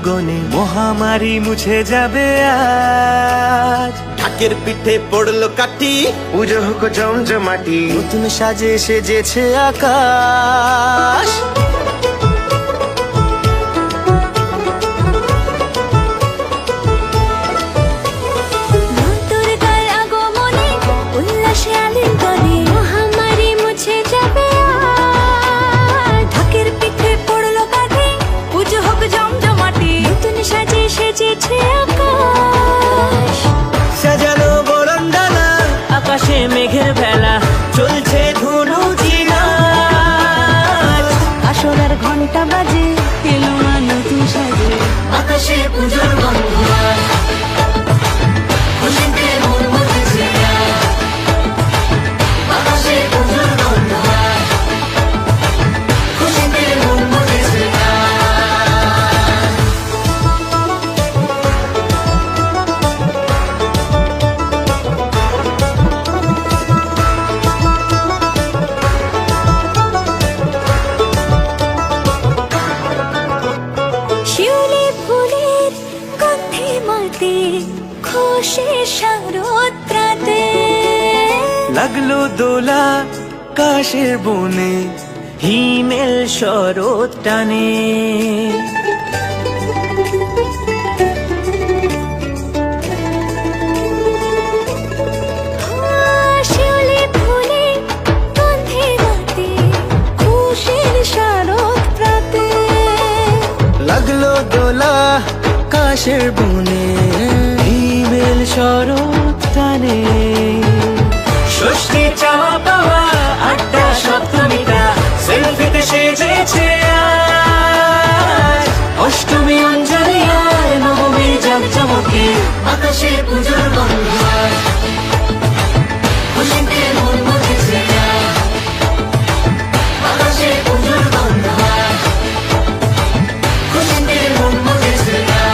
আলিঙ্গনে মহামারী মুছে যাবে আজ। ঢাকের পিঠে পড়লো কাঠি, পুজো হোক জমজমাটি, নতুন সাজে সেজেছে আকাশ। সাজানো বরণডালা, আকাশে মেঘের ভেলা, চলছে ধুনুচি নাচ। আসরের ঘন্টা বাজে, এলো মা নতুন সাজে, আকাশে পুজোর গন্ধ আজ, খুশিতে মন মজেছে আজ। আকাশে পুজোর গন্ধ আজ, খুশিতে মন মজেছে আজ। শিউলি ফুলের গন্ধে মাতে, খুশি শারদ রাতে। লাগলো দোলা কাশের বনে, হিমেল শরৎ টানে। শিউলি ফুলের গন্ধে মাতে, খুশির শারদ রাতে। লাগলো দোলা কাশের বনে, হিমেল শরৎ টানে। ষষ্ঠী চাওয়া পাওয়া আড্ডা সপ্তমীটা, সেলফিতে সেজেছে আজ। অষ্টমী অঞ্জলি আর নবমী জাঁকজমকে, আকাশে পুজোর গন্ধ আজ, খুশিতে মন মজেছে আজ। আকাশে পুজোর গন্ধ আজ, খুশিতে মন মজেছে আজ।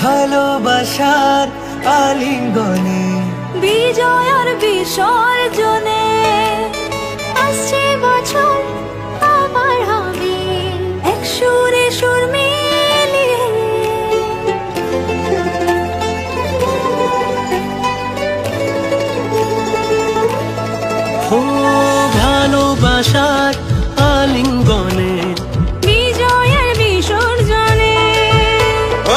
ভালোবাসার আলিঙ্গনে, বিজয় আর বিসর্জনে, আসছে বছর আবার হবে এক সুরে সুর মিলিয়ে। ও ভালোবাসার আলিঙ্গনে, বিজয় আর বিসর্জনে,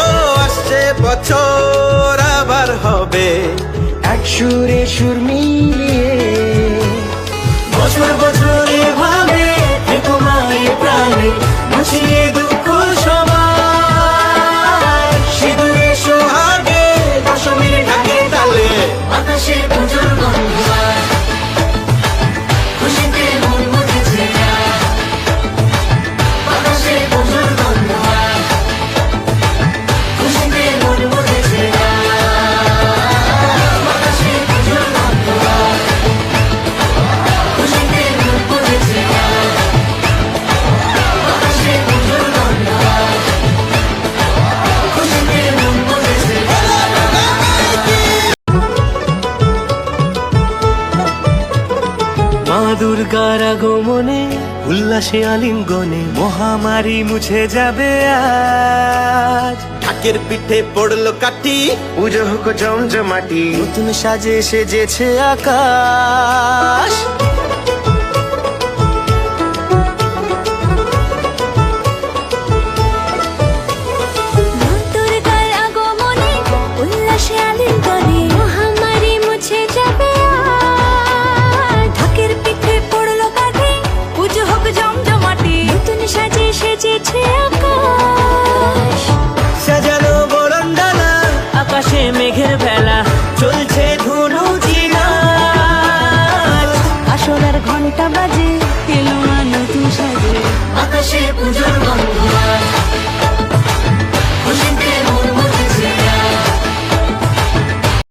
ও আসছে বছর আবার হবে এক সুরে সুর মিলিয়ে। বছর বছর এভাবে থেকো মায়ের প্রাণে, মুছিয়ে দুঃখ সবাই। সিঁদুরে সোহাগে দশমীর ঢাকে তালে, আকাশে পুজোর গন্ধ আজ, খুশিতে মন মজেছে আজ। আকাশে পুজোর গন্ধ আজ, খুশিতে মন মজেছে আজ। আকাশে পুজোর গন্ধ আজ, খুশিতে মন মজেছে আজ। আকাশে পুজোর গন্ধ আজ, খুশিতে মন মজেছে আজ। মা দুর্গার আগমনে, উল্লাসে আলিঙ্গনে, মহামারী মুছে যাবে আজ। ঢাকের পিঠে পড়লো কাঠি, পুজো হোক জমজমাটি, নতুন সাজে সেজেছে আকাশ।